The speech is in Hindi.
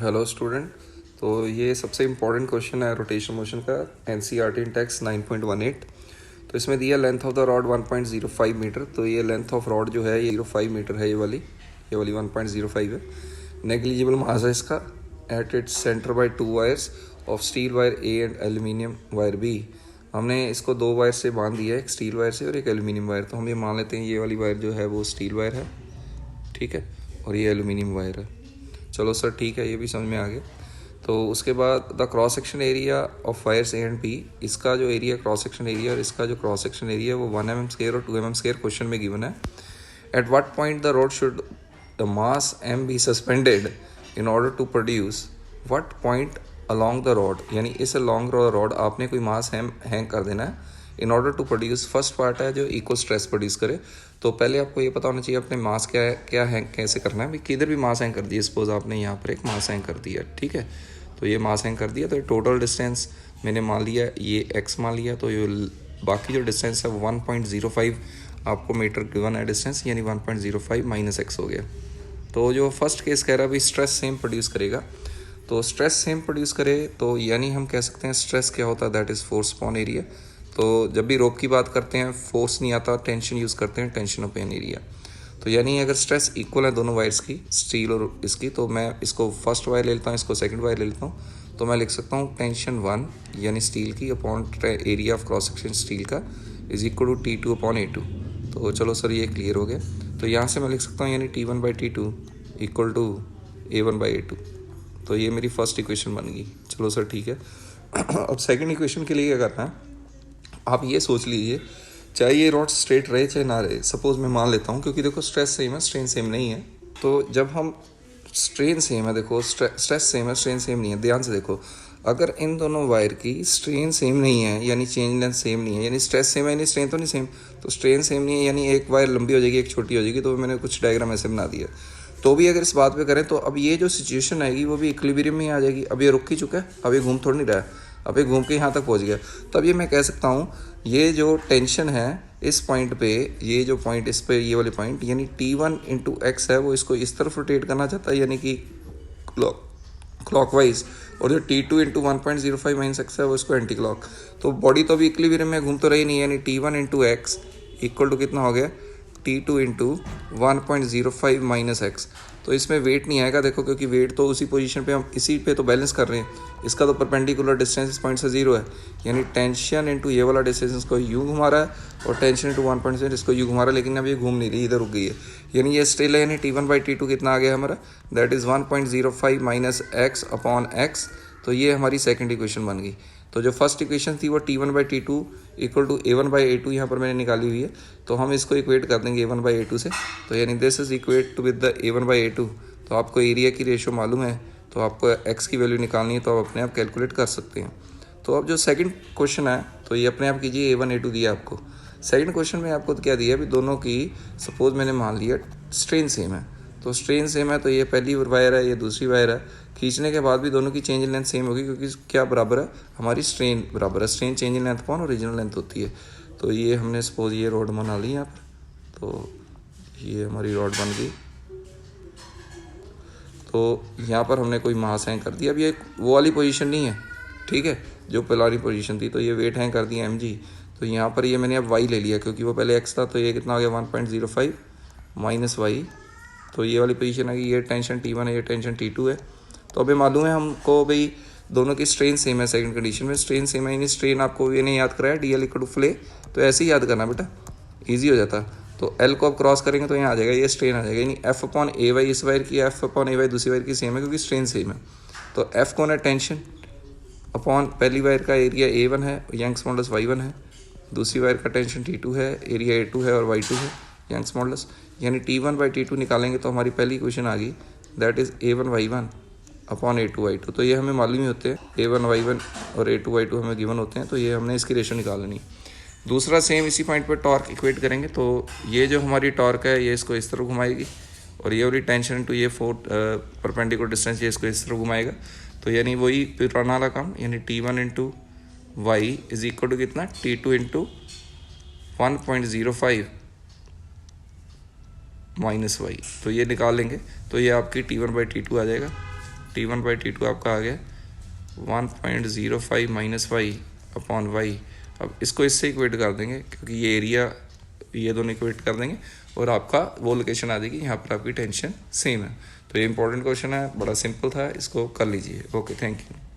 Hello student. तो ये सबसे इम्पोर्टेंट क्वेश्चन है रोटेशन मोशन का, एनसीईआरटी इन टेक्स्ट 9.18। तो इसमें दिया length of the rod 1.05 metre. तो ये लेंथ ऑफ रॉड जो है ये 05 मीटर है, ये वाली 1.05 है। नेग्लिजिबल मास है इसका at its centre by 2 wires of steel wire A and aluminium wire B. हमने इसको 2 वायर से बांध दिया है, एक स्टील वायर से और एक एल्यूमिनियम वायर। तो हम ये मान लेते हैं ये वाली वायर जो है वो स्टील वायर है, ठीक है, और ये एल्यूमिनियम वायर है। चलो सर ठीक है, ये भी समझ में आ गया। तो उसके बाद the cross section area of wires A and B, इसका जो एरिया क्रॉस सेक्शन एरिया और इसका जो क्रॉस सेक्शन एरिया है वो 1 mm² और 2 mm² क्वेश्चन में गिवन है। At what point the rod should the mass m be suspended in order to produce what point along the rod, यानी इस अलॉन्ग रॉड आपने कोई मास हैंग कर देना है in order to produce. First part है जो इक्वल स्ट्रेस प्रोड्यूस करे। तो पहले आपको ये पता होना चाहिए अपने मास क्या है कैसे करना है। भाई किधर भी मास हैंग कर दिया, सपोज आपने यहाँ पर एक मास हैंग कर दिया, ठीक है, तो ये मास हैंग कर दिया। तो टोटल डिस्टेंस मैंने मान लिया ये x मान लिया, तो ये बाकी जो डिस्टेंस है 1.05 आपको मीटर गिवन है डिस्टेंस, यानी 1.05 माइनस x हो गया। तो जो फर्स्ट केस कह रहा है भाई स्ट्रेस सेम प्रोड्यूस करेगा, तो स्ट्रेस सेम प्रोड्यूस करे तो यानी हम कह सकते हैं स्ट्रेस क्या होता है, that is force upon area. तो जब भी रोप की बात करते हैं फोर्स नहीं आता, टेंशन यूज़ करते हैं, टेंशन अपॉन एरिया। तो यानी अगर स्ट्रेस इक्वल है दोनों वायर्स की, स्टील और इसकी, तो मैं इसको फर्स्ट वायर ले लेता हूँ, इसको सेकंड वायर ले लेता हूँ। तो मैं लिख सकता हूँ टेंशन 1 यानी स्टील की upon area of cross section steel का is equal to T2 upon A2। तो चलो सर ये क्लियर हो गया। तो यहाँ से मैं लिख सकता हूँ यानी T1/T2 इक्वल टू A1/A2। तो ये मेरी फर्स्ट इक्वेशन बन गई। चलो सर ठीक है। अब सेकंड इक्वेशन के लिए क्या करना है, आप ये सोच लीजिए चाहे ये रॉड स्ट्रेट रहे चाहे ना रहे। सपोज मैं मान लेता हूँ, क्योंकि देखो स्ट्रेस सेम है स्ट्रेन सेम नहीं है। तो जब हम स्ट्रेन सेम है, देखो स्ट्रेस सेम है स्ट्रेन सेम नहीं है, ध्यान से देखो। अगर इन दोनों वायर की स्ट्रेन सेम नहीं है यानी चेंज लेंथ सेम नहीं है, यानी स्ट्रेस सेम है यानी स्ट्रेन तो नहीं सेम, तो स्ट्रेन सेम नहीं है यानी एक वायर लंबी हो जाएगी एक छोटी हो जाएगी। तो मैंने कुछ डायग्राम ऐसे बना दिया। तो भी अगर इस बात पे करें तो अब ये जो सिचुएशन आएगी वो भी इक्विलिब्रियम में आ जाएगी। अब ये रुक ही चुका है, अब ये घूम थोड़ा नहीं रहा है, अब ये घूम के यहाँ तक पहुँच गया। तब ये मैं कह सकता हूँ ये जो टेंशन है इस पॉइंट पे, ये जो पॉइंट इस पे ये वाले पॉइंट यानी T1/x है वो इसको इस तरफ रोटेट करना चाहता है यानी कि क्लॉकवाइज, और जो T2/1.05 माइनस x है वो इसको एंटी क्लॉक। तो बॉडी तो अभी इक्विलिब्रियम में घूम तो रही नहीं, यानी T1/x इक्वल टू कितना हो गया T2/1.05 माइनस x। तो इसमें वेट नहीं आएगा देखो, क्योंकि वेट तो उसी पोजीशन पे हम इसी पे तो बैलेंस कर रहे हैं। इसका तो परपेंडिकुलर डिस्टेंस इस पॉइंट से 0 है, यानी टेंशन इनटू ये वाला डिस्टेंस इसको यू घुमा रहा है और टेंशन इनटू 1.0 इसको यू घुमा रहा है। लेकिन अब ये घूम नहीं रही, इधर रुक गई है, यानी ये स्टिल है। यानी T1/T2 कितना आ गया हमारा, that is 1.05 minus x upon x। तो ये हमारी सेकेंड इक्वेशन बन गई। तो जो फर्स्ट इक्वेशन थी वो T1/T2 इक्वल टू A1/A2 यहाँ पर मैंने निकाली हुई है। तो हम इसको इक्वेट कर देंगे A1/A2 से। तो यानी this is equate to with the A1/A2। तो आपको एरिया की रेशो मालूम है, तो आपको x की वैल्यू निकालनी है तो आप अपने आप कैलकुलेट कर सकते हैं। तो अब जो सेकंड क्वेश्चन है तो ये अपने आप कीजिए, A1/A2 दिया आपको। सेकंड क्वेश्चन में आपको क्या दिया, अभी दोनों की सपोज मैंने मान लिया स्ट्रेन सेम है। तो स्ट्रेन सेम है तो ये पहली वायर है ये दूसरी वायर है, खींचने के बाद भी दोनों की चेंज इन लेंथ सेम होगी, क्योंकि क्या बराबर है, हमारी स्ट्रेन बराबर है। स्ट्रेन चेंज इन लेंथ कौन ओरिजिनल लेंथ होती है। तो ये हमने सपोज ये रॉड बना ली यहाँ पर, तो ये हमारी रॉड बन गई। तो यहाँ पर हमने कोई मास हैंग कर दिया। अब ये वो वाली पोजीशन नहीं है, ठीक है, जो पहली पोजीशन थी। तो ये वेट हैंग कर दिया mg। तो यहाँ पर ये मैंने अब y ले लिया, क्योंकि वो पहले x था। तो ये कितना हो गया 1.05 माइनस y। तो ये वाली पोजीशन है कि ये टेंशन T1 है ये टेंशन T2 है। तो अभी मालूम है हमको भाई दोनों की स्ट्रेन सेम है। सेकंड कंडीशन में स्ट्रेन सेम है, यानी स्ट्रेन आपको ये नहीं याद कराया DL इक्वल टू फ्ले, तो ऐसे ही याद करना बेटा, ईजी हो जाता। तो L को अब क्रॉस करेंगे तो यहाँ आ जाएगा, ये स्ट्रेन आ जाएगा, यानी F अपॉन AY इस वायर की F अपॉन AY दूसरी वायर की सेम है, क्योंकि स्ट्रेन सेम है। तो F कौन है, टेंशन अपॉन पहली वायर का एरिया A1 है, यंग्स मॉडुलस Y1 है, दूसरी वायर का टेंशन T2 है, एरिया A2 है और Y2 है, यंग्स मॉडुलस। यानी T1/T2 निकालेंगे तो हमारी पहली इक्वेशन आ गई, that is A1Y1 upon A2Y2। तो ये हमें मालूम ही होते हैं, A1Y1 और A2Y2 हमें गिवन होते हैं। तो ये हमने इसकी रेशो निकाल लेनी। दूसरा सेम इसी पॉइंट पर टॉर्क इक्वेट करेंगे। तो ये जो हमारी टॉर्क है ये इसको इस तरफ घुमाएगी, और ये वाली टेंशन टू ये 4 परपेंडिकुलर डिस्टेंस ये इसको इस तरफ घुमाएगा। तो यानी वही पुराना वाला काम, यानी T1/y इज इक्वल टू कितना T2/1.05 माइनस y। तो ये निकाल लेंगे तो ये आपकी T1/T2 आ जाएगा। T1/T2 आपका आ गया 1.05 माइनस वाई अपॉन वाई। अब इसको इससे इक्वेट कर देंगे क्योंकि ये एरिया ये दोनों इक्वेट कर देंगे और आपका वो लोकेशन आ जाएगी, यहाँ पर आपकी टेंशन सेम है। तो ये इंपॉर्टेंट क्वेश्चन है, बड़ा सिंपल था, इसको कर लीजिए। Okay, thank you.